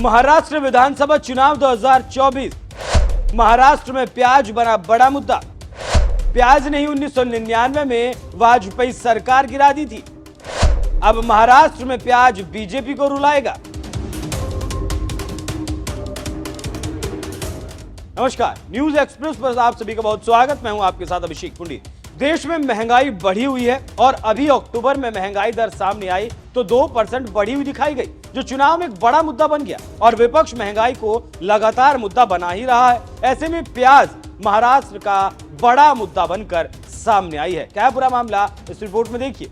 महाराष्ट्र विधानसभा चुनाव 2024। महाराष्ट्र में प्याज बना बड़ा मुद्दा। प्याज ने ही 1999 में वाजपेयी सरकार गिरा दी थी। अब महाराष्ट्र में प्याज बीजेपी को रुलाएगा। नमस्कार, न्यूज एक्सप्रेस पर आप सभी का बहुत स्वागत। मैं हूं आपके साथ अभिषेक पुंडी। देश में महंगाई बढ़ी हुई है और अभी अक्टूबर में महंगाई दर सामने आई तो 2% बढ़ी हुई दिखाई गई, जो चुनाव में एक बड़ा मुद्दा बन गया और विपक्ष महंगाई को लगातार मुद्दा बना ही रहा है। ऐसे में प्याज महाराष्ट्र का बड़ा मुद्दा बनकर सामने आई है। क्या है पूरा मामला, इस रिपोर्ट में देखिए।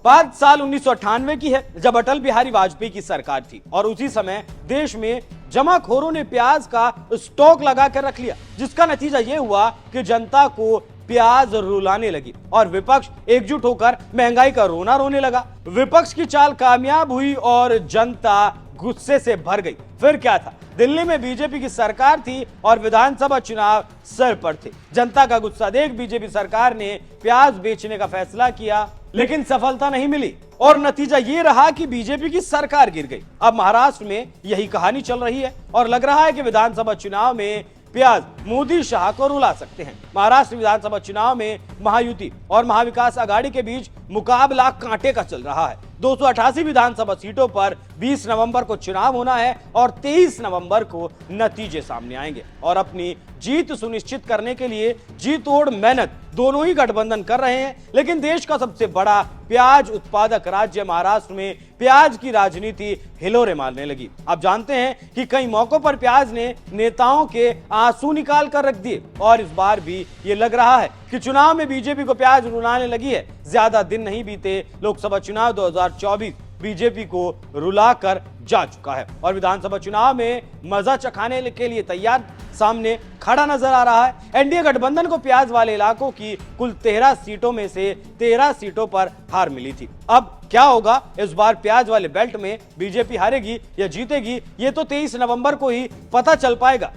बात साल 1998 की है, जब अटल बिहारी वाजपेयी की सरकार थी और उसी समय देश में जमाखोरों ने प्याज का स्टॉक लगा कर रख लिया, जिसका नतीजा यह हुआ कि जनता को प्याज रुलाने लगी और विपक्ष एकजुट होकर महंगाई का रोना रोने लगा। विपक्ष की चाल कामयाब हुई और जनता गुस्से से भर गई। फिर क्या था, दिल्ली में बीजेपी की सरकार थी और विधानसभा चुनाव सर पर थे। जनता का गुस्सा देख बीजेपी सरकार ने प्याज बेचने का फैसला किया, लेकिन सफलता नहीं मिली और नतीजा ये रहा कि बीजेपी की सरकार गिर गई। अब महाराष्ट्र में यही कहानी चल रही है और लग रहा है कि विधानसभा चुनाव में प्याज मोदी शाह को रुला सकते हैं। महाराष्ट्र विधानसभा चुनाव में महायुति और महाविकास आघाड़ी के बीच मुकाबला कांटे का चल रहा है। 288 विधानसभा सीटों पर 20 नवंबर को चुनाव होना है और 23 नवंबर को नतीजे सामने आएंगे और अपनी जीत सुनिश्चित करने के लिए जी तोड़ मेहनत दोनों ही गठबंधन कर रहे हैं। लेकिन देश का सबसे बड़ा प्याज उत्पादक राज्य महाराष्ट्र में प्याज की राजनीति हिलोरे मारने लगी। आप जानते हैं कि कई मौकों पर प्याज ने नेताओं के आंसू निकाल कर रख दिए और इस बार भी ये लग रहा है कि चुनाव में बीजेपी को प्याज रुलाने लगी है। ज्यादा दिन नहीं बीते, लोकसभा चुनाव 2024 बीजेपी को रुलाकर जा चुका है और विधानसभा चुनाव में मजा चखाने के लिए तैयार सामने खड़ा नजर आ रहा है। एनडीए गठबंधन को प्याज वाले इलाकों की कुल 13 सीटों में से 13 सीटों पर हार मिली थी। अब क्या होगा, इस बार प्याज वाले बेल्ट में बीजेपी हारेगी या जीतेगी, ये तो 23 नवंबर को ही पता चल पाएगा।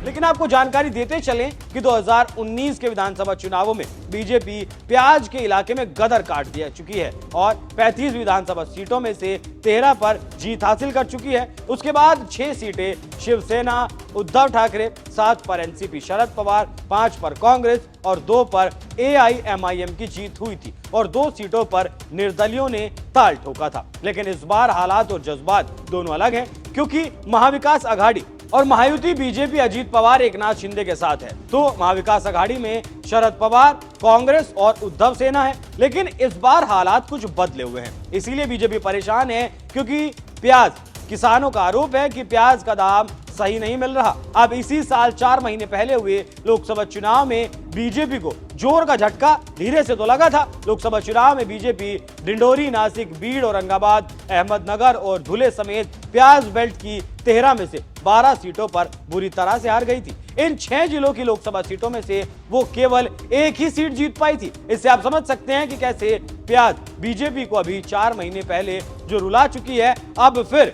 लेकिन आपको जानकारी देते चलें कि 2019 के विधानसभा चुनावों में बीजेपी प्याज के इलाके में गदर काट दिया चुकी है और 35 विधानसभा सीटों में से 13 पर जीत हासिल कर चुकी है। उसके बाद 6 सीटें शिवसेना उद्धव ठाकरे, 7 पर एनसीपी शरद पवार, 5 पर कांग्रेस और 2 पर एआईएमआईएम की जीत हुई थी और 2 सीटों पर निर्दलियों ने ताल ठोका था। लेकिन इस बार हालात और जज्बात दोनों अलग हैं, क्योंकि महाविकास आघाड़ी और महायुति बीजेपी अजीत पवार एकनाथ शिंदे के साथ है, तो महाविकास आघाड़ी में शरद पवार, कांग्रेस और उद्धव सेना है। लेकिन इस बार हालात कुछ बदले हुए हैं, इसीलिए बीजेपी परेशान है, क्योंकि प्याज किसानों का आरोप है कि प्याज का दाम सही नहीं मिल रहा। अब इसी साल 4 महीने पहले हुए लोकसभा चुनाव में बीजेपी को जोर का झटका धीरे से तो लगा था। लोकसभा चुनाव में बीजेपी डिंडोरी, नासिक, बीड़, औरंगाबाद, अहमदनगर और धुले समेत प्याज बेल्ट की 13 में से 12 सीटों पर बुरी तरह से हार गई थी। इन 6 जिलों की लोकसभा सीटों में से वो केवल एक ही सीट जीत पाई थी। इससे आप समझ सकते हैं कि कैसे प्याज बीजेपी को अभी 4 महीने पहले जो रुला चुकी है, अब फिर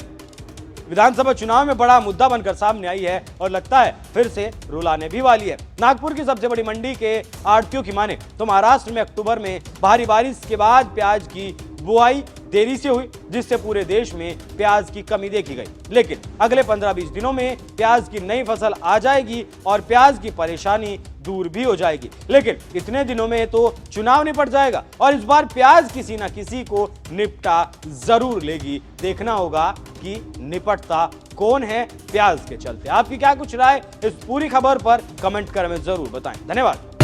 विधानसभा चुनाव में बड़ा मुद्दा बनकर सामने आई है और लगता है फिर से रुलाने भी वाली है। नागपुर की सबसे बड़ी मंडी के आढ़तियों की माने तो महाराष्ट्र में अक्टूबर में भारी बारिश के बाद प्याज की बुआई देरी से हुई, जिससे पूरे देश में प्याज की कमी देखी गई। लेकिन अगले 15-20 दिनों में प्याज की नई फसल आ जाएगी और प्याज की परेशानी दूर भी हो जाएगी। लेकिन इतने दिनों में तो चुनाव निपट जाएगा और इस बार प्याज किसी न किसी को निपटा जरूर लेगी। देखना होगा कि निपटता कौन है प्याज के चलते। आपकी क्या कुछ राय इस पूरी खबर पर कमेंट कर हमें जरूर बताएं। धन्यवाद।